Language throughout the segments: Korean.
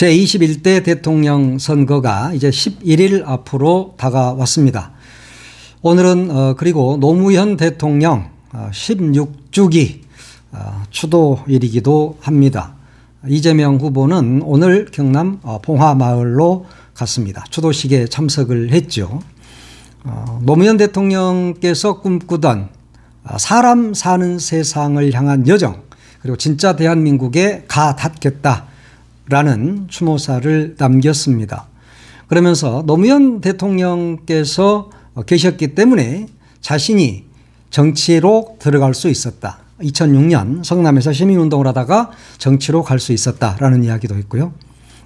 제21대 대통령 선거가 이제 11일 앞으로 다가왔습니다. 오늘은 그리고 노무현 대통령 16주기 추도일이기도 합니다. 이재명 후보는 오늘 경남 봉화마을로 갔습니다. 추도식에 참석을 했죠. 노무현 대통령께서 꿈꾸던 사람 사는 세상을 향한 여정, 그리고 진짜 대한민국에 가 닿겠다라는 추모사를 남겼습니다. 그러면서 노무현 대통령께서 계셨기 때문에 자신이 정치로 들어갈 수 있었다. 2006년 성남에서 시민운동을 하다가 정치로 갈 수 있었다라는 이야기도 있고요.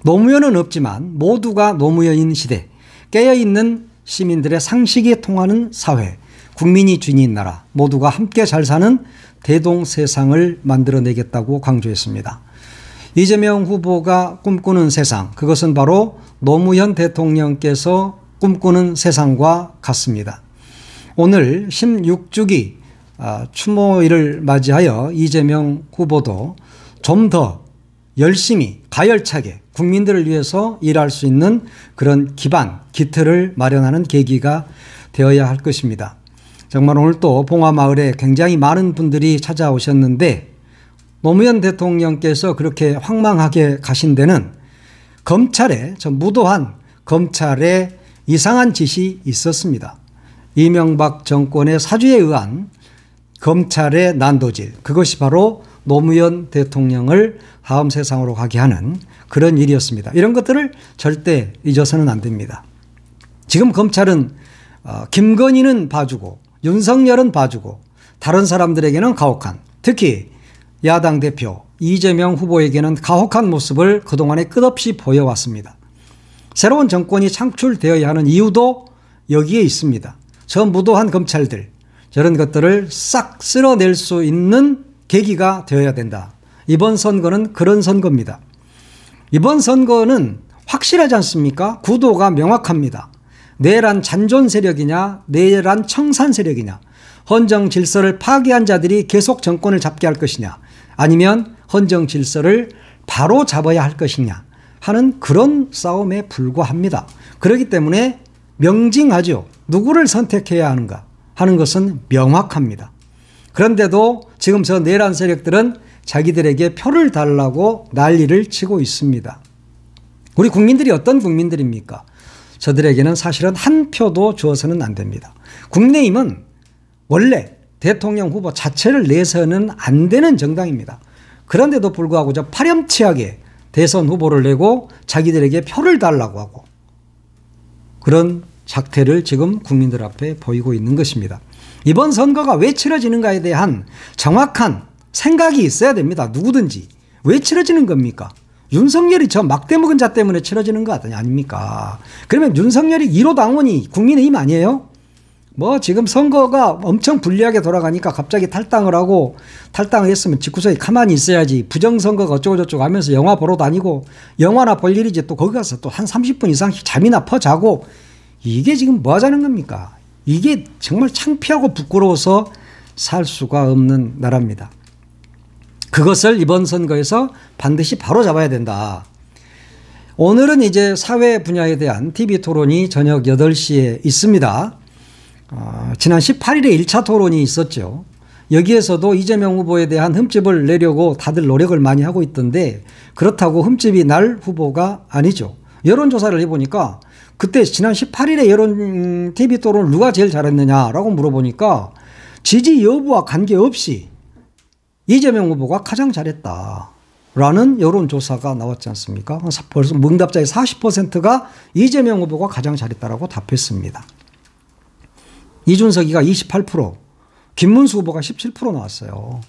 노무현은 없지만 모두가 노무현인 시대, 깨어있는 시민들의 상식이 통하는 사회, 국민이 주인인 나라, 모두가 함께 잘 사는 대동세상을 만들어내겠다고 강조했습니다. 이재명 후보가 꿈꾸는 세상, 그것은 바로 노무현 대통령께서 꿈꾸는 세상과 같습니다. 오늘 16주기 추모일을 맞이하여 이재명 후보도 좀 더 열심히 가열차게 국민들을 위해서 일할 수 있는 그런 기반, 기틀을 마련하는 계기가 되어야 할 것입니다. 정말 오늘 또 봉화마을에 굉장히 많은 분들이 찾아오셨는데 노무현 대통령께서 그렇게 황망하게 가신 데는 검찰에, 저 무도한 검찰에 이상한 짓이 있었습니다. 이명박 정권의 사주에 의한 검찰의 난도질, 그것이 바로 노무현 대통령을 다음 세상으로 가게 하는 그런 일이었습니다. 이런 것들을 절대 잊어서는 안 됩니다. 지금 검찰은 김건희는 봐주고 윤석열은 봐주고 다른 사람들에게는 가혹한, 특히 야당 대표 이재명 후보에게는 가혹한 모습을 그동안에 끝없이 보여왔습니다. 새로운 정권이 창출되어야 하는 이유도 여기에 있습니다. 저 무도한 검찰들, 저런 것들을 싹 쓸어낼 수 있는 계기가 되어야 된다. 이번 선거는 그런 선거입니다. 이번 선거는 확실하지 않습니까? 구도가 명확합니다. 내란 잔존 세력이냐, 내란 청산 세력이냐, 헌정 질서를 파괴한 자들이 계속 정권을 잡게 할 것이냐, 아니면 헌정 질서를 바로 잡아야 할 것이냐 하는 그런 싸움에 불과합니다. 그렇기 때문에 명징하죠. 누구를 선택해야 하는가 하는 것은 명확합니다. 그런데도 지금 저 내란 세력들은 자기들에게 표를 달라고 난리를 치고 있습니다. 우리 국민들이 어떤 국민들입니까? 저들에게는 사실은 한 표도 주어서는 안 됩니다. 국민의힘은 원래 대통령 후보 자체를 내서는 안 되는 정당입니다. 그런데도 불구하고 저 파렴치하게 대선 후보를 내고 자기들에게 표를 달라고 하고 그런 작태를 지금 국민들 앞에 보이고 있는 것입니다. 이번 선거가 왜 치러지는가에 대한 정확한 생각이 있어야 됩니다. 누구든지. 왜 치러지는 겁니까? 윤석열이 저 막대먹은 자 때문에 치러지는 거 아닙니까? 그러면 윤석열이 1호 당원이 국민의힘 아니에요? 뭐 지금 선거가 엄청 불리하게 돌아가니까 갑자기 탈당을 하고, 탈당을 했으면 집구석에 가만히 있어야지, 부정선거가 어쩌고저쩌고 하면서 영화 보러 다니고, 영화나 볼 일이지 또 거기 가서 또 한 30분 이상씩 잠이나 퍼자고, 이게 지금 뭐 하자는 겁니까? 이게 정말 창피하고 부끄러워서 살 수가 없는 나라입니다. 그것을 이번 선거에서 반드시 바로 잡아야 된다. 오늘은 이제 사회 분야에 대한 TV 토론이 저녁 8시에 있습니다. 지난 18일에 1차 토론이 있었죠. 여기에서도 이재명 후보에 대한 흠집을 내려고 다들 노력을 많이 하고 있던데 그렇다고 흠집이 날 후보가 아니죠. 여론조사를 해보니까 그때 지난 18일에 여론 TV 토론을 누가 제일 잘했느냐라고 물어보니까 지지 여부와 관계없이 이재명 후보가 가장 잘했다라는 여론조사가 나왔지 않습니까? 벌써 응답자의 40%가 이재명 후보가 가장 잘했다라고 답했습니다. 이준석이가 28%, 김문수 후보가 17% 나왔어요.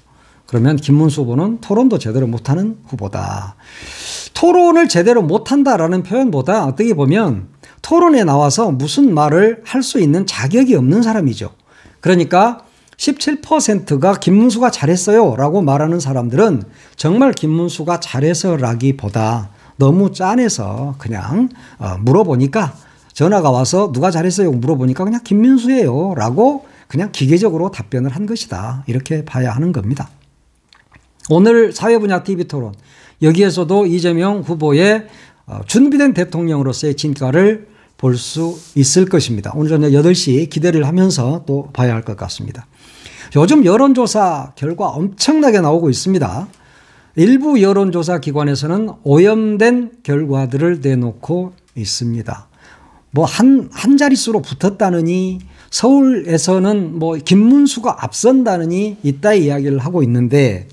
그러면 김문수 후보는 토론도 제대로 못하는 후보다. 토론을 제대로 못한다라는 표현보다 어떻게 보면 토론에 나와서 무슨 말을 할 수 있는 자격이 없는 사람이죠. 그러니까 17%가 김문수가 잘했어요 라고 말하는 사람들은 정말 김문수가 잘해서라기보다 너무 짠해서 그냥 물어보니까, 전화가 와서 누가 잘했어요 물어보니까 그냥 김문수예요 라고 그냥 기계적으로 답변을 한 것이다, 이렇게 봐야 하는 겁니다. 오늘 사회분야 TV 토론, 여기에서도 이재명 후보의 준비된 대통령으로서의 진가를 볼 수 있을 것입니다. 오늘 저녁 8시 기대를 하면서 또 봐야 할 것 같습니다. 요즘 여론조사 결과 엄청나게 나오고 있습니다. 일부 여론조사 기관에서는 오염된 결과들을 내놓고 있습니다. 뭐 한 자릿수로 붙었다느니 서울에서는 뭐 김문수가 앞선다느니 이따위 이야기를 하고 있는데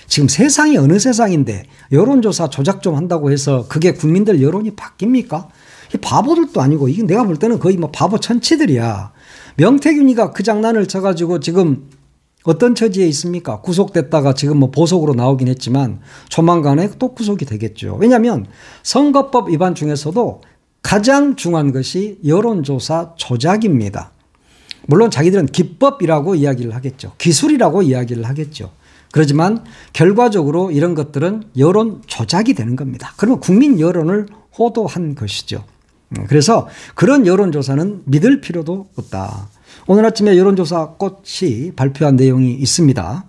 지금 세상이 어느 세상인데 여론조사 조작 좀 한다고 해서 그게 국민들 여론이 바뀝니까? 이 바보들도 아니고 이게 내가 볼 때는 거의 뭐 바보 천치들이야. 명태균이가 그 장난을 쳐가지고 지금 어떤 처지에 있습니까? 구속됐다가 지금 뭐 보석으로 나오긴 했지만 조만간에 또 구속이 되겠죠. 왜냐하면 선거법 위반 중에서도 가장 중요한 것이 여론조사 조작입니다. 물론 자기들은 기법이라고 이야기를 하겠죠. 기술이라고 이야기를 하겠죠. 그렇지만 결과적으로 이런 것들은 여론 조작이 되는 겁니다. 그러면 국민 여론을 호도한 것이죠. 그래서 그런 여론조사는 믿을 필요도 없다. 오늘 아침에 여론조사 꽃이 발표한 내용이 있습니다.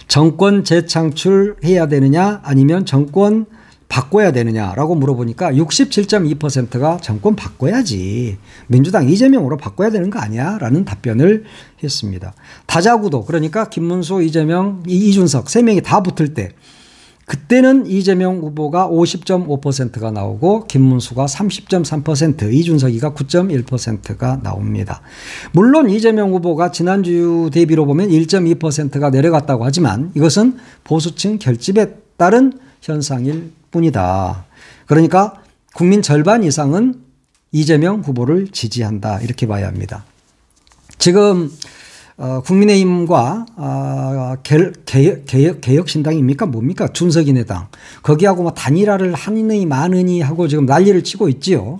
정권 재창출해야 되느냐 아니면 정권 바꿔야 되느냐라고 물어보니까 67.2%가 정권 바꿔야지. 민주당 이재명으로 바꿔야 되는 거 아니야? 라는 답변을 했습니다. 다자구도 그러니까 김문수, 이재명, 이준석 3명이 다 붙을 때 그때는 이재명 후보가 50.5%가 나오고 김문수가 30.3%, 이준석이가 9.1%가 나옵니다. 물론 이재명 후보가 지난주 대비로 보면 1.2%가 내려갔다고 하지만 이것은 보수층 결집에 따른 현상일 뿐이다. 그러니까 국민 절반 이상은 이재명 후보를 지지한다. 이렇게 봐야 합니다. 지금 국민의힘과 개혁신당입니까? 뭡니까? 준석이네당. 거기하고 뭐 단일화를 하느니 마느니 하고 지금 난리를 치고 있지요.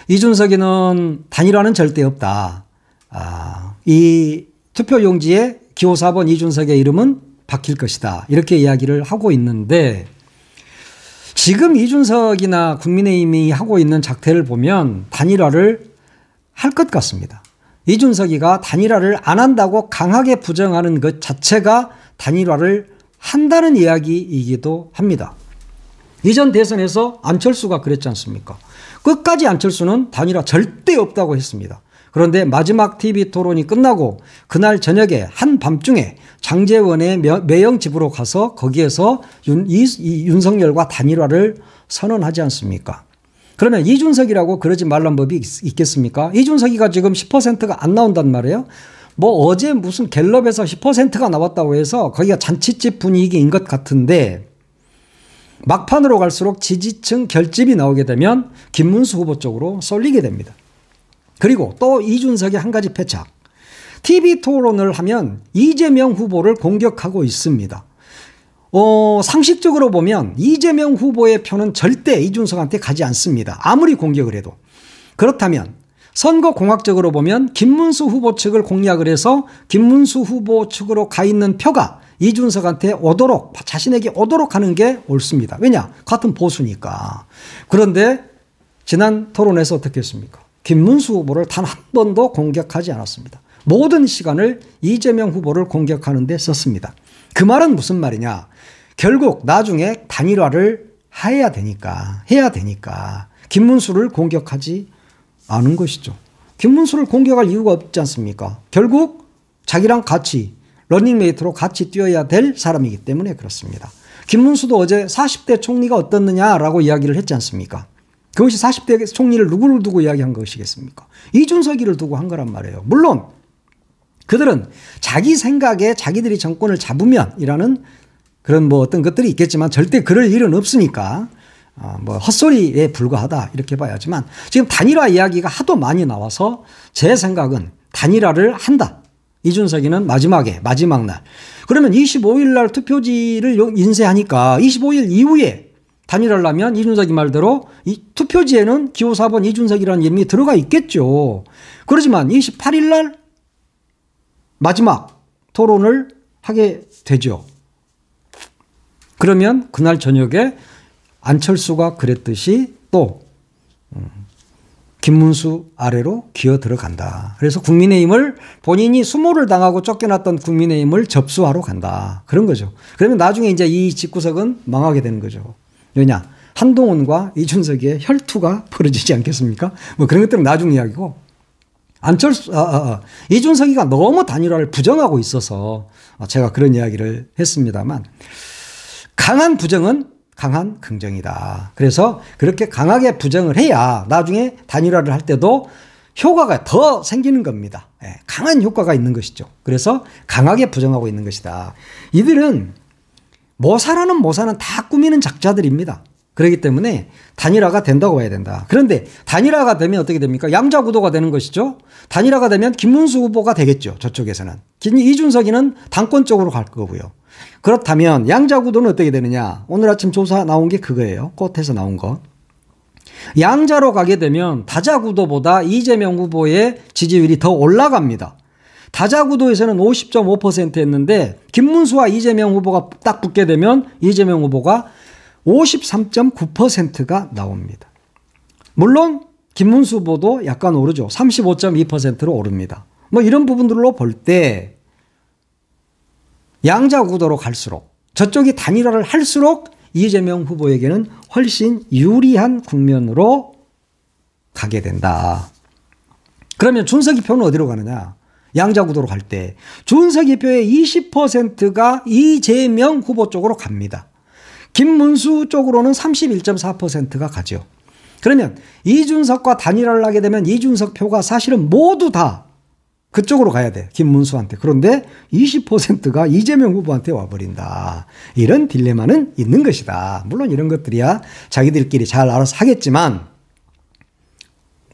이준석이는 단일화는 절대 없다. 이 투표용지에 기호 4번 이준석의 이름은 박힐 것이다. 이렇게 이야기를 하고 있는데 지금 이준석이나 국민의힘이 하고 있는 작태를 보면 단일화를 할 것 같습니다. 이준석이가 단일화를 안 한다고 강하게 부정하는 것 자체가 단일화를 한다는 이야기이기도 합니다. 이전 대선에서 안철수가 그랬지 않습니까? 끝까지 안철수는 단일화 절대 없다고 했습니다. 그런데 마지막 TV 토론이 끝나고 그날 저녁에 한밤중에 장제원의 매형 집으로 가서 거기에서 윤석열과 단일화를 선언하지 않습니까? 그러면 이준석이라고 그러지 말란 법이 있겠습니까? 이준석이가 지금 10%가 안 나온단 말이에요. 뭐 어제 무슨 갤럽에서 10%가 나왔다고 해서 거기가 잔치집 분위기인 것 같은데 막판으로 갈수록 지지층 결집이 나오게 되면 김문수 후보 쪽으로 쏠리게 됩니다. 그리고 또 이준석의 한 가지 패착. TV 토론을 하면 이재명 후보를 공격하고 있습니다. 상식적으로 보면 이재명 후보의 표는 절대 이준석한테 가지 않습니다. 아무리 공격을 해도. 그렇다면 선거공학적으로 보면 김문수 후보 측을 공략을 해서 김문수 후보 측으로 가 있는 표가 이준석한테 오도록 자신에게 오도록 하는 게 옳습니다. 왜냐? 같은 보수니까. 그런데 지난 토론에서 어떻게 했습니까? 김문수 후보를 단 한 번도 공격하지 않았습니다. 모든 시간을 이재명 후보를 공격하는 데 썼습니다. 그 말은 무슨 말이냐? 결국 나중에 단일화를 해야 되니까 김문수를 공격하지 않은 것이죠. 김문수를 공격할 이유가 없지 않습니까? 결국 자기랑 같이 러닝메이트로 같이 뛰어야 될 사람이기 때문에 그렇습니다. 김문수도 어제 40대 총리가 어떻느냐라고 이야기를 했지 않습니까? 그것이 40대 총리를 누구를 두고 이야기한 것이겠습니까? 이준석이를 두고 한 거란 말이에요. 물론 그들은 자기 생각에 자기들이 정권을 잡으면이라는 그런 뭐 어떤 것들이 있겠지만 절대 그럴 일은 없으니까 뭐 헛소리에 불과하다 이렇게 봐야지만 지금 단일화 이야기가 하도 많이 나와서 제 생각은 단일화를 한다. 이준석이는 마지막 날. 그러면 25일 날 투표지를 인쇄하니까 25일 이후에 단일화를 하면 이준석이 말대로 이 투표지에는 기호 4번 이준석이라는 이름이 들어가 있겠죠. 그렇지만 28일 날 마지막 토론을 하게 되죠. 그러면 그날 저녁에 안철수가 그랬듯이 또 김문수 아래로 기어 들어간다. 그래서 국민의힘을 본인이 수모를 당하고 쫓겨났던 국민의힘을 접수하러 간다. 그런 거죠. 그러면 나중에 이제 이 집구석은 망하게 되는 거죠. 왜냐? 한동훈과 이준석의 혈투가 벌어지지 않겠습니까? 뭐 그런 것들은 나중 이야기고. 이준석이가 너무 단일화를 부정하고 있어서 제가 그런 이야기를 했습니다만, 강한 부정은 강한 긍정이다. 그래서 그렇게 강하게 부정을 해야 나중에 단일화를 할 때도 효과가 더 생기는 겁니다. 강한 효과가 있는 것이죠. 그래서 강하게 부정하고 있는 것이다. 이들은 모사라는 다 꾸미는 작자들입니다. 그렇기 때문에 단일화가 된다고 봐야 된다. 그런데 단일화가 되면 어떻게 됩니까? 양자구도가 되는 것이죠. 단일화가 되면 김문수 후보가 되겠죠. 저쪽에서는. 이준석이는 당권 쪽으로 갈 거고요. 그렇다면 양자구도는 어떻게 되느냐? 오늘 아침 조사 나온 게 그거예요. 꽃에서 나온 거. 양자로 가게 되면 다자구도보다 이재명 후보의 지지율이 더 올라갑니다. 다자구도에서는 50.5%였는데 김문수와 이재명 후보가 딱 붙게 되면 이재명 후보가 53.9%가 나옵니다. 물론 김문수 후보도 약간 오르죠. 35.2%로 오릅니다. 뭐 이런 부분들로 볼 때 양자구도로 갈수록, 저쪽이 단일화를 할수록 이재명 후보에게는 훨씬 유리한 국면으로 가게 된다. 그러면 준석이 표는 어디로 가느냐? 양자구도로 갈 때 준석이 표의 20%가 이재명 후보 쪽으로 갑니다. 김문수 쪽으로는 31.4%가 가죠. 그러면 이준석과 단일화를 하게 되면 이준석 표가 사실은 모두 다 그쪽으로 가야 돼. 김문수한테. 그런데 20%가 이재명 후보한테 와버린다. 이런 딜레마는 있는 것이다. 물론 이런 것들이야 자기들끼리 잘 알아서 하겠지만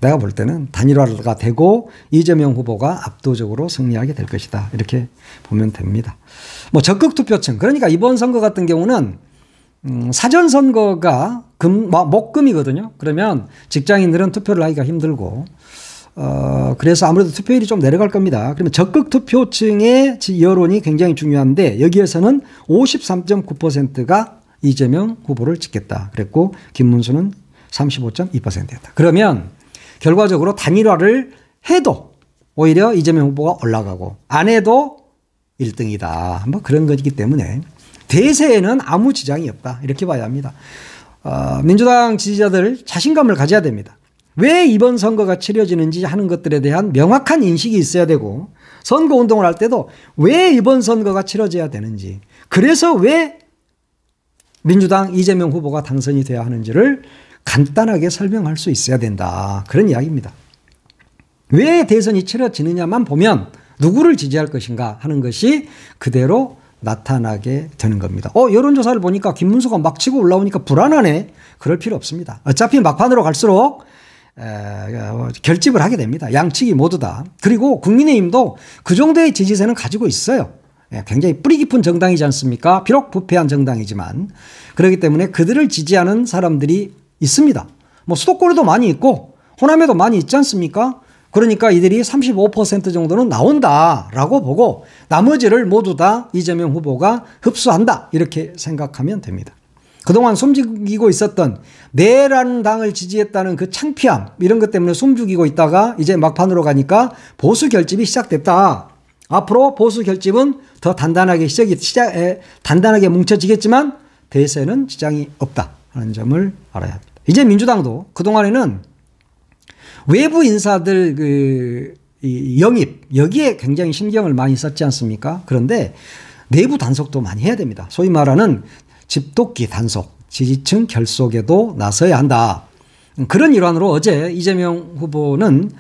내가 볼 때는 단일화가 되고 이재명 후보가 압도적으로 승리하게 될 것이다. 이렇게 보면 됩니다. 뭐 적극 투표층. 그러니까 이번 선거 같은 경우는 사전선거가 목금이거든요. 그러면 직장인들은 투표를 하기가 힘들고, 그래서 아무래도 투표율이 좀 내려갈 겁니다. 그러면 적극 투표층의 여론이 굉장히 중요한데, 여기에서는 53.9%가 이재명 후보를 찍겠다. 그랬고, 김문수는 35.2%였다. 그러면 결과적으로 단일화를 해도 오히려 이재명 후보가 올라가고, 안 해도 1등이다. 뭐 그런 것이기 때문에 대세에는 아무 지장이 없다. 이렇게 봐야 합니다. 민주당 지지자들 자신감을 가져야 됩니다. 왜 이번 선거가 치러지는지 하는 것들에 대한 명확한 인식이 있어야 되고, 선거운동을 할 때도 왜 이번 선거가 치러져야 되는지, 그래서 왜 민주당 이재명 후보가 당선이 돼야 하는지를 간단하게 설명할 수 있어야 된다. 그런 이야기입니다. 왜 대선이 치러지느냐만 보면 누구를 지지할 것인가 하는 것이 그대로 나타나게 되는 겁니다. 여론조사를 보니까 김문수가 막 치고 올라오니까 불안하네. 그럴 필요 없습니다. 어차피 막판으로 갈수록 결집을 하게 됩니다. 양측이 모두 다. 그리고 국민의힘도 그 정도의 지지세는 가지고 있어요. 굉장히 뿌리 깊은 정당이지 않습니까? 비록 부패한 정당이지만. 그렇기 때문에 그들을 지지하는 사람들이 있습니다. 뭐 수도권에도 많이 있고 호남에도 많이 있지 않습니까? 그러니까 이들이 35% 정도는 나온다라고 보고 나머지를 모두 다 이재명 후보가 흡수한다. 이렇게 생각하면 됩니다. 그동안 숨죽이고 있었던 내라는 당을 지지했다는 그 창피함 이런 것 때문에 숨죽이고 있다가 이제 막판으로 가니까 보수 결집이 시작됐다. 앞으로 보수 결집은 더 단단하게 단단하게 뭉쳐지겠지만 대세는 지장이 없다 하는 점을 알아야 합니다. 이제 민주당도 그동안에는 외부 인사들 영입 여기에 굉장히 신경을 많이 썼지 않습니까? 그런데 내부 단속도 많이 해야 됩니다. 소위 말하는 집도끼 단속, 지지층 결속에도 나서야 한다. 그런 일환으로 어제 이재명 후보는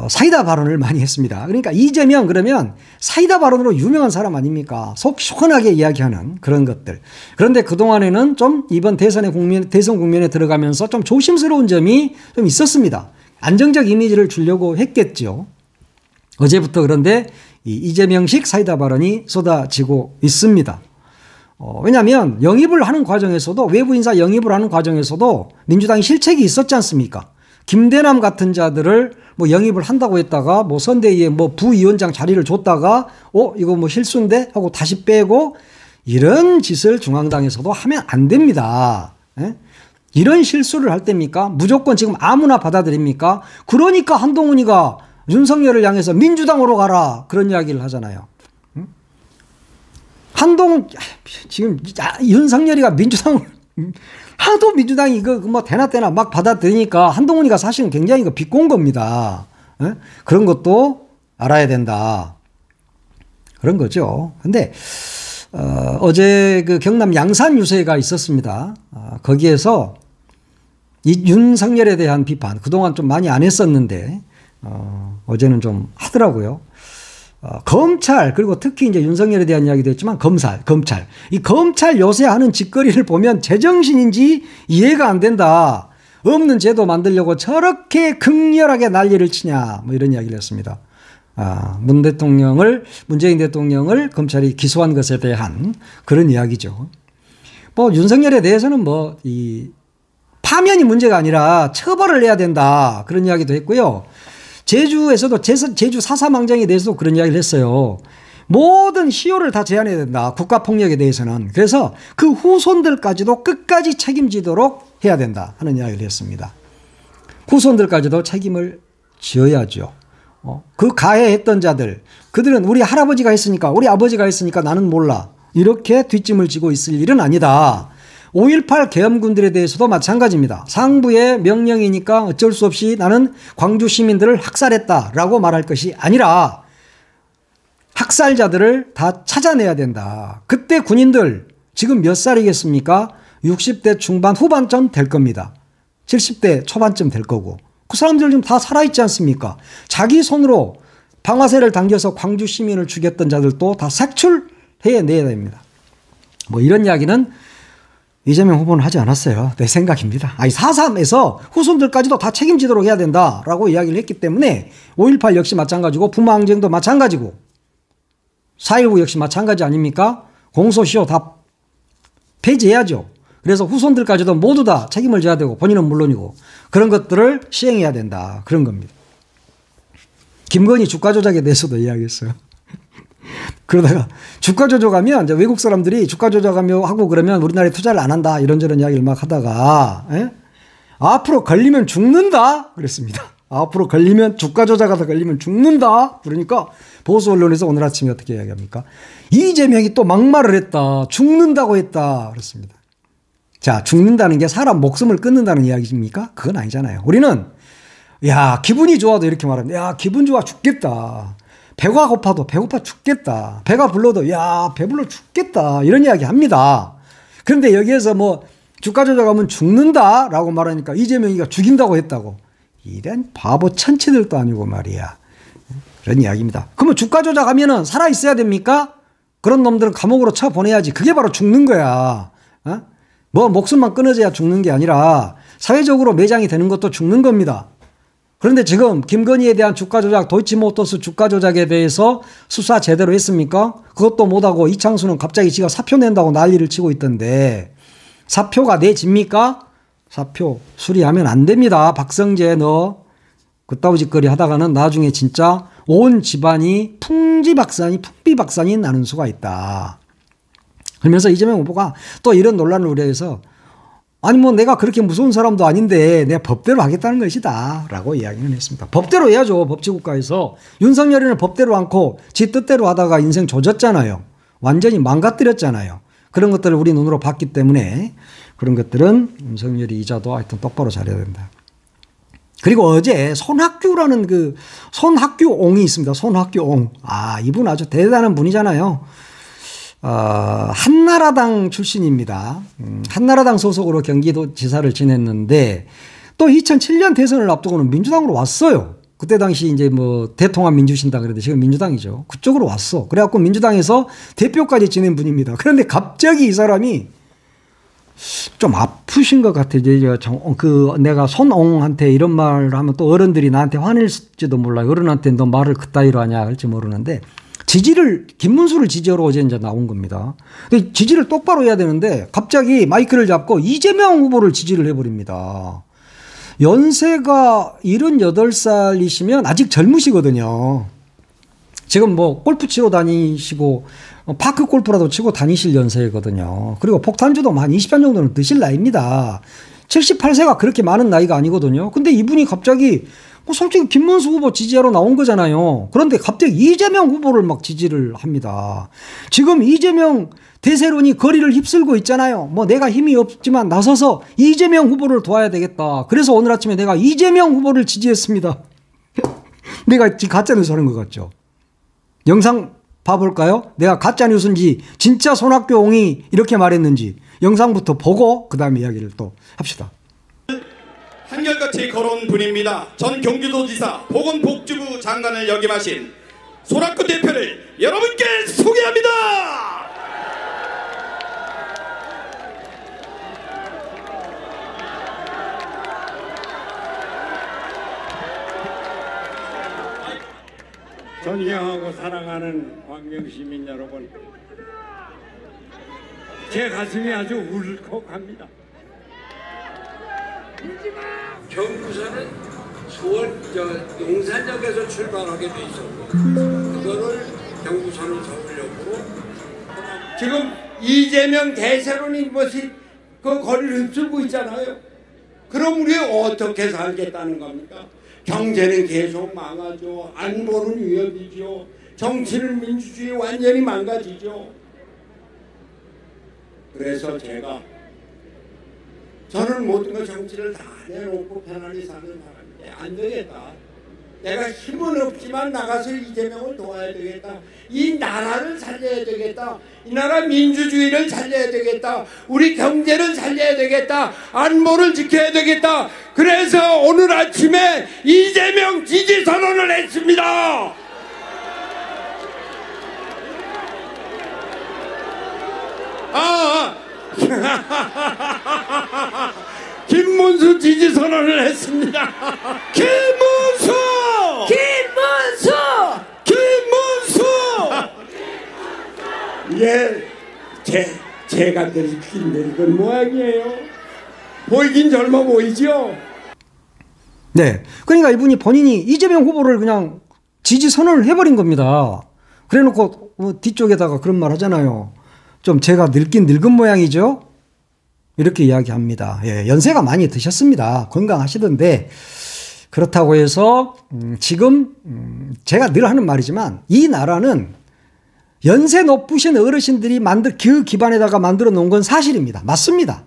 사이다 발언을 많이 했습니다. 그러니까 이재명 그러면 사이다 발언으로 유명한 사람 아닙니까? 속 시원하게 이야기하는 그런 것들. 그런데 그동안에는 좀 이번 대선 국면에 들어가면서 좀 조심스러운 점이 좀 있었습니다. 안정적 이미지를 주려고 했겠죠. 어제부터 그런데 이재명식 사이다 발언이 쏟아지고 있습니다. 왜냐하면 영입을 하는 과정에서도 외부 인사 영입을 하는 과정에서도 민주당이 실책이 있었지 않습니까? 김대남 같은 자들을 뭐 영입을 한다고 했다가 뭐 선대위에 뭐 부위원장 자리를 줬다가 이거 뭐 실수인데 하고 다시 빼고 이런 짓을 중앙당에서도 하면 안 됩니다. 이런 실수를 할 때입니까? 무조건 지금 아무나 받아들입니까? 그러니까 한동훈이가 윤석열을 향해서 민주당으로 가라 그런 이야기를 하잖아요. 지금 윤석열이가 민주당으로 하도 민주당이 이거 뭐 대나 막 받아들이니까 한동훈이가 사실은 굉장히 비꼰 겁니다. 에? 그런 것도 알아야 된다. 그런 거죠. 근데 어제 그 경남 양산 유세가 있었습니다. 거기에서 이 윤석열에 대한 비판 그동안 좀 많이 안 했었는데 어제는 좀 하더라고요. 검찰 그리고 특히 이제 윤석열에 대한 이야기도 했지만 검찰 이 검찰 요새 하는 짓거리를 보면 제정신인지 이해가 안 된다. 없는 제도 만들려고 저렇게 극렬하게 난리를 치냐 뭐 이런 이야기를 했습니다. 문재인 대통령을 검찰이 기소한 것에 대한 그런 이야기죠. 뭐 윤석열에 대해서는 뭐 이 파면이 문제가 아니라 처벌을 해야 된다 그런 이야기도 했고요. 제주에서도 제주 사사망장에 대해서도 그런 이야기를 했어요. 모든 시효를 다 제한해야 된다. 국가폭력에 대해서는. 그래서 그 후손들까지도 끝까지 책임지도록 해야 된다 하는 이야기를 했습니다. 후손들까지도 책임을 지어야죠. 그 가해했던 자들 그들은 우리 할아버지가 했으니까 우리 아버지가 했으니까 나는 몰라. 이렇게 뒷짐을 지고 있을 일은 아니다. 5.18 계엄군들에 대해서도 마찬가지입니다. 상부의 명령이니까 어쩔 수 없이 나는 광주 시민들을 학살했다라고 말할 것이 아니라 학살자들을 다 찾아내야 된다. 그때 군인들 지금 몇 살이겠습니까? 60대 중반 후반쯤 될 겁니다. 70대 초반쯤 될 거고 그 사람들 지금 다 살아있지 않습니까? 자기 손으로 방아쇠를 당겨서 광주 시민을 죽였던 자들도 다 색출해내야 됩니다. 뭐 이런 이야기는 이재명 후보는 하지 않았어요. 내 생각입니다. 4.3에서 후손들까지도 다 책임지도록 해야 된다라고 이야기를 했기 때문에 5.18 역시 마찬가지고 부마항쟁도 마찬가지고 4.19 역시 마찬가지 아닙니까? 공소시효 다 폐지해야죠. 그래서 후손들까지도 모두 다 책임을 져야 되고 본인은 물론이고 그런 것들을 시행해야 된다. 그런 겁니다. 김건희 주가 조작에 대해서도 이야기했어요. 그러다가 주가 조작하면 이제 외국 사람들이 주가 조작하며 하고 그러면 우리나라에 투자를 안 한다 이런저런 이야기를 막 하다가 앞으로 걸리면 죽는다 그랬습니다. 앞으로 걸리면 주가 조작하다 걸리면 죽는다. 그러니까 보수 언론에서 오늘 아침에 어떻게 이야기합니까? 이재명이 또 막말을 했다. 죽는다고 했다. 그렇습니다. 자, 죽는다는 게 사람 목숨을 끊는다는 이야기입니까? 그건 아니잖아요. 우리는 야 기분이 좋아도 이렇게 말합니다. 야 기분 좋아 죽겠다. 배가 고파도 배고파 죽겠다. 배가 불러도 야 배불러 죽겠다. 이런 이야기 합니다. 그런데 여기에서 뭐 주가 조작하면 죽는다라고 말하니까 이재명이가 죽인다고 했다고. 이런 바보 천치들도 아니고 말이야. 그런 이야기입니다. 그러면 주가 조작하면은 살아있어야 됩니까? 그런 놈들은 감옥으로 쳐보내야지. 그게 바로 죽는 거야. 뭐 목숨만 끊어져야 죽는 게 아니라 사회적으로 매장이 되는 것도 죽는 겁니다. 그런데 지금 김건희에 대한 주가 조작, 도이치모터스 주가 조작에 대해서 수사 제대로 했습니까? 그것도 못하고 이창수는 갑자기 지가 사표 낸다고 난리를 치고 있던데 사표가 내집니까? 사표 수리하면 안 됩니다. 박성재 너 그따위 짓거리 하다가는 나중에 진짜 온 집안이 풍비박산이 나는 수가 있다. 그러면서 이재명 후보가 또 이런 논란을 우려해서 아니 뭐 내가 그렇게 무서운 사람도 아닌데 내가 법대로 하겠다는 것이다 라고 이야기는 했습니다. 법대로 해야죠. 법치국가에서. 윤석열이는 법대로 않고 지 뜻대로 하다가 인생 조졌잖아요. 완전히 망가뜨렸잖아요. 그런 것들을 우리 눈으로 봤기 때문에 그런 것들은 윤석열이 이자도 하여튼 똑바로 잘해야 된다. 그리고 어제 손학규라는 그 손학규옹이 있습니다. 손학규옹. 이분 아주 대단한 분이잖아요. 한나라당 출신입니다. 한나라당 소속으로 경기도지사를 지냈는데 또 2007년 대선을 앞두고는 민주당으로 왔어요. 그때 당시 이제 뭐 대통합민주신당 그랬는데 지금 민주당이죠. 그쪽으로 왔어. 그래갖고 민주당에서 대표까지 지낸 분입니다. 그런데 갑자기 이 사람이 좀 아프신 것 같아요. 내가 손옹한테 이런 말을 하면 또 어른들이 나한테 화낼지도 몰라요. 어른한테 너 말을 그따위로 하냐 할지 모르는데 김문수를 지지하러 어제 이제 나온 겁니다. 근데 지지를 똑바로 해야 되는데 갑자기 마이크를 잡고 이재명 후보를 지지를 해버립니다. 연세가 78살이시면 아직 젊으시거든요. 지금 뭐 골프 치러 다니시고 파크 골프라도 치고 다니실 연세거든요. 그리고 폭탄주도 한 20년 정도는 드실 나이입니다. 78세가 그렇게 많은 나이가 아니거든요. 근데 이분이 갑자기 솔직히 김문수 후보 지지하러 나온 거잖아요. 그런데 갑자기 이재명 후보를 막 지지를 합니다. 지금 이재명 대세론이 거리를 휩쓸고 있잖아요. 뭐 내가 힘이 없지만 나서서 이재명 후보를 도와야 되겠다. 그래서 오늘 아침에 내가 이재명 후보를 지지했습니다. 내가 지금 가짜뉴스 하는 것 같죠. 영상 봐볼까요? 내가 가짜뉴스인지 진짜 손학규 옹이 이렇게 말했는지 영상부터 보고 그 다음에 이야기를 또 합시다. 한결같이 걸어온 분입니다. 전 경기도지사 보건복지부 장관을 역임하신 손학규 대표를 여러분께 소개합니다. 존경하고 사랑하는 광명시민 여러분, 제 가슴이 아주 울컥합니다. 경부선은 용산역에서 출발하게 돼 있었고 그거를 경부선을 서울역으로 지금 이재명 대세론이 것이 그 거리를 휩쓸고 있잖아요. 그럼 우리 어떻게 살겠다는 겁니까? 경제는 계속 망하죠. 안보는 위협이죠. 정치는 민주주의 완전히 망가지죠. 그래서 저는 모든 걸 정치를 다 내놓고 편안히 사는 사람인데 안 되겠다. 내가 힘은 없지만 나가서 이재명을 도와야 되겠다. 이 나라를 살려야 되겠다. 이 나라 민주주의를 살려야 되겠다. 우리 경제를 살려야 되겠다. 안보를 지켜야 되겠다. 그래서 오늘 아침에 이재명 지지 선언을 했습니다. 김문수 지지 선언을 했습니다. 김문수! 예, 제가 늙은 모양이에요. 보이긴 젊어 보이죠? 네. 그러니까 이분이 본인이 이재명 후보를 그냥 지지 선언을 해버린 겁니다. 그래 놓고 뒤쪽에다가 그런 말 하잖아요. 좀 제가 늙은 모양이죠? 이렇게 이야기합니다. 예, 연세가 많이 드셨습니다. 건강하시던데 그렇다고 해서 지금 제가 늘 하는 말이지만 이 나라는 연세 높으신 어르신들이 그 기반에다가 만들어 놓은 건 사실입니다. 맞습니다.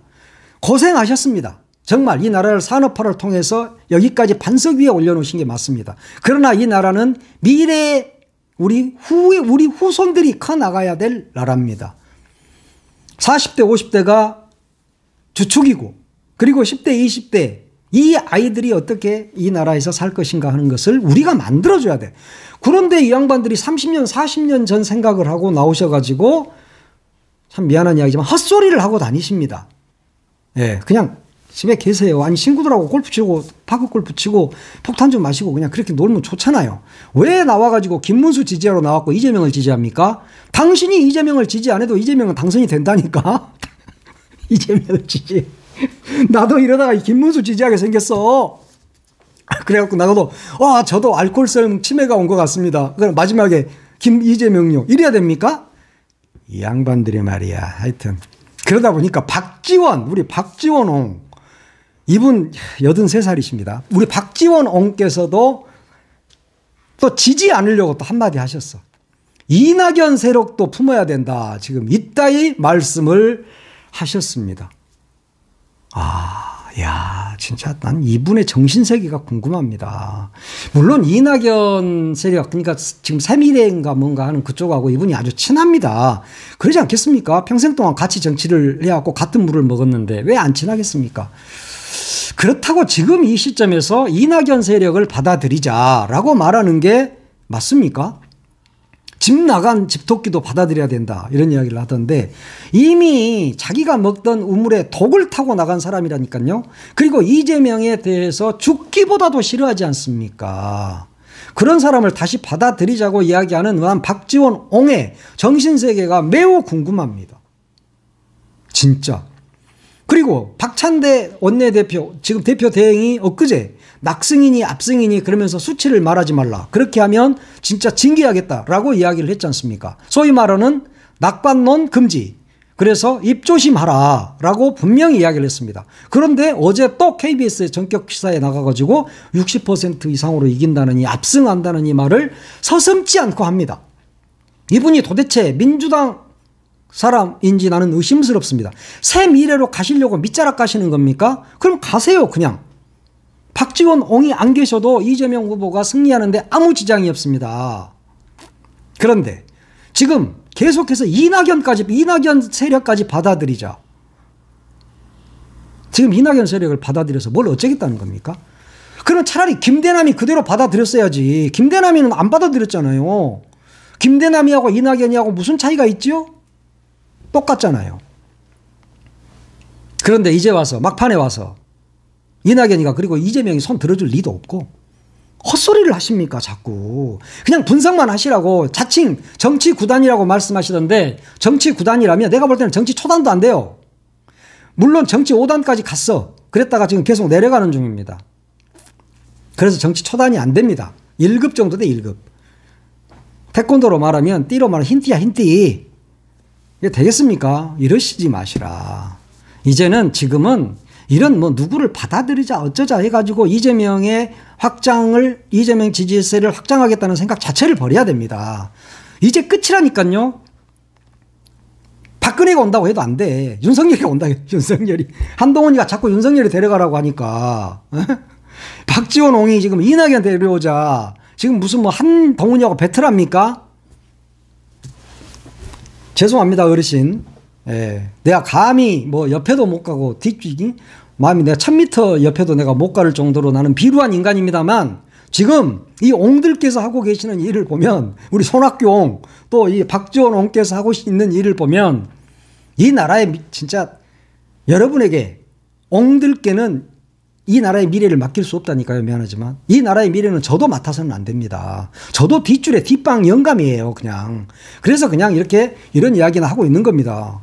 고생하셨습니다. 정말 이 나라를 산업화를 통해서 여기까지 반석 위에 올려놓으신 게 맞습니다. 그러나 이 나라는 미래에 우리 후손들이 커나가야 될 나라입니다. 40대, 50대가 주축이고 그리고 10대, 20대 이 아이들이 어떻게 이 나라에서 살 것인가 하는 것을 우리가 만들어줘야 돼. 그런데 이 양반들이 30년, 40년 전 생각을 하고 나오셔가지고 참 미안한 이야기지만 헛소리를 하고 다니십니다. 예, 그냥 집에 계세요. 아니 친구들하고 골프 치고 파크 골프 치고 폭탄 좀 마시고 그냥 그렇게 놀면 좋잖아요. 왜 나와가지고 김문수 지지하러 나왔고 이재명을 지지합니까? 당신이 이재명을 지지 안 해도 이재명은 당선이 된다니까. 이재명을 지지. 나도 이러다가 김문수 지지하게 생겼어. 그래갖고 나가도 저도 알코올성 치매가 온 것 같습니다. 그럼 마지막에 이재명요. 이래야 됩니까? 이 양반들이 말이야. 하여튼 그러다 보니까 우리 박지원 옹 이분 83살이십니다. 우리 박지원 옹께서도 또 지지 않으려고 또 한마디 하셨어. 이낙연 세력도 품어야 된다. 지금 이따위 말씀을 하셨습니다. 진짜 난 이분의 정신세계가 궁금합니다. 물론 이낙연 세력, 그러니까 지금 새미래인가 뭔가 하는 그쪽하고 이분이 아주 친합니다. 그러지 않겠습니까? 평생 동안 같이 정치를 해왔고 같은 물을 먹었는데 왜 안 친하겠습니까? 그렇다고 지금 이 시점에서 이낙연 세력을 받아들이자라고 말하는 게 맞습니까? 집 나간 집토끼도 받아들여야 된다 이런 이야기를 하던데 이미 자기가 먹던 우물에 독을 타고 나간 사람이라니까요. 그리고 이재명에 대해서 죽기보다도 싫어하지 않습니까? 그런 사람을 다시 받아들이자고 이야기하는 박지원 옹의 정신세계가 매우 궁금합니다. 진짜. 그리고 박찬대 원내대표 지금 대표 대행이 엊그제 낙승이니 압승이니 그러면서 수치를 말하지 말라. 그렇게 하면 진짜 징계하겠다라고 이야기를 했지 않습니까? 소위 말하는 낙관론 금지. 그래서 입조심하라 라고 분명히 이야기를 했습니다. 그런데 어제 또 KBS의 전격 시사에 나가가지고 60% 이상으로 이긴다느니 압승한다는 이 말을 서슴지 않고 합니다. 이분이 도대체 민주당 사람인지 나는 의심스럽습니다. 새 미래로 가시려고 밑자락 가시는 겁니까? 그럼 가세요, 그냥. 박지원, 옹이 안 계셔도 이재명 후보가 승리하는데 아무 지장이 없습니다. 그런데 지금 계속해서 이낙연 세력까지 받아들이자. 지금 이낙연 세력을 받아들여서 뭘 어쩌겠다는 겁니까? 그러면 차라리 김대남이 그대로 받아들였어야지. 김대남이는 안 받아들였잖아요. 김대남이하고 이낙연이하고 무슨 차이가 있죠? 똑같잖아요. 그런데 이제 와서 막판에 와서 이낙연이가 그리고 이재명이 손 들어줄 리도 없고 헛소리를 하십니까 자꾸. 그냥 분석만 하시라고 자칭 정치 구단이라고 말씀하시던데 정치 구단이라면 내가 볼 때는 정치 초단도 안 돼요. 물론 정치 5단까지 갔어. 그랬다가 지금 계속 내려가는 중입니다. 그래서 정치 초단이 안 됩니다. 1급 정도 돼 1급. 태권도로 말하면 띠로 말하면 흰띠야 흰띠. 이게 되겠습니까? 이러시지 마시라. 이제는 지금은 이런 뭐 누구를 받아들이자 어쩌자 해가지고 이재명 지지세를 확장하겠다는 생각 자체를 버려야 됩니다. 이제 끝이라니까요. 박근혜가 온다고 해도 안 돼. 윤석열이 온다. 윤석열이. 한동훈이가 자꾸 윤석열이 데려가라고 하니까. 박지원, 옹이 지금 이낙연 데려오자. 지금 무슨 뭐 한동훈이하고 배틀합니까? 죄송합니다, 어르신. 예. 내가 감히 뭐 옆에도 못 가고 뒤쪽이 마음이 내가 1000m 옆에도 내가 못 갈 정도로 나는 비루한 인간입니다만 지금 이 옹들께서 하고 계시는 일을 보면 우리 손학규 옹 또 이 박지원 옹께서 하고 있는 일을 보면 이 나라의 진짜 여러분에게 옹들께는 이 나라의 미래를 맡길 수 없다니까요. 미안하지만 이 나라의 미래는 저도 맡아서는 안 됩니다. 저도 뒷줄에 뒷방 영감이에요. 그냥. 그래서 그냥 이렇게 이런 이야기는 하고 있는 겁니다.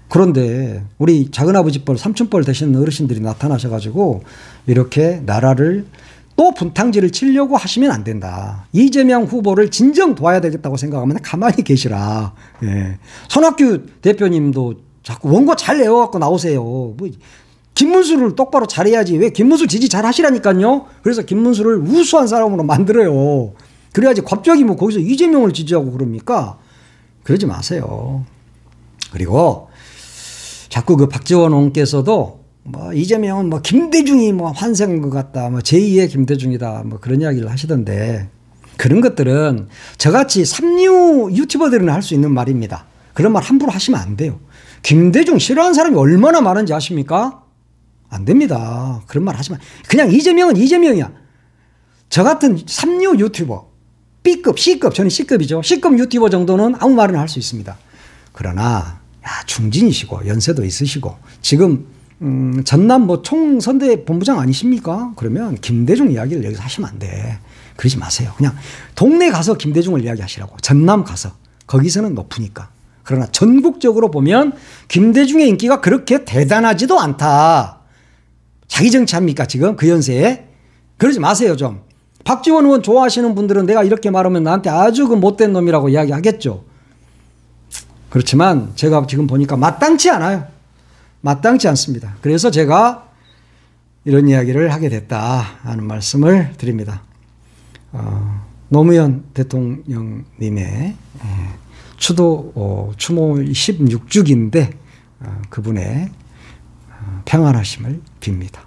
그런데 우리 작은아버지뻘 삼촌뻘 되시는 어르신들이 나타나셔가지고 이렇게 나라를 또 분탕질을 치려고 하시면 안 된다. 이재명 후보를 진정 도와야 되겠다고 생각하면 가만히 계시라. 예. 손학규 대표님도 자꾸 원고 잘 외워갖고 나오세요. 뭐 김문수를 똑바로 잘해야지. 왜 김문수 지지 잘 하시라니까요. 그래서 김문수를 우수한 사람으로 만들어요. 그래야지 갑자기 뭐 거기서 이재명을 지지하고 그럽니까? 그러지 마세요. 그리고 자꾸 그 박지원 옹께서도 뭐 이재명은 뭐 김대중이 뭐 환생한 것 같다. 뭐 제2의 김대중이다. 뭐 그런 이야기를 하시던데 그런 것들은 저같이 삼류 유튜버들은 할 수 있는 말입니다. 그런 말 함부로 하시면 안 돼요. 김대중 싫어하는 사람이 얼마나 많은지 아십니까? 안 됩니다. 그런 말 하지 마. 그냥 이재명은 이재명이야. 저 같은 삼류 유튜버 B급, C급, 저는 C급이죠. C급 유튜버 정도는 아무 말이나 할 수 있습니다. 그러나 중진이시고 연세도 있으시고 지금 전남 뭐 총선대 본부장 아니십니까? 그러면 김대중 이야기를 여기서 하시면 안 돼. 그러지 마세요. 그냥 동네 가서 김대중을 이야기하시라고. 전남 가서. 거기서는 높으니까. 그러나 전국적으로 보면 김대중의 인기가 그렇게 대단하지도 않다. 자기 정치합니까 지금 그 연세에? 그러지 마세요 좀. 박지원 의원 좋아하시는 분들은 내가 이렇게 말하면 나한테 아주 그 못된 놈이라고 이야기하겠죠. 그렇지만 제가 지금 보니까 마땅치 않아요. 마땅치 않습니다. 그래서 제가 이런 이야기를 하게 됐다 하는 말씀을 드립니다. 노무현 대통령님의 추모 16주기인데 그분의 평안하심을 빕니다.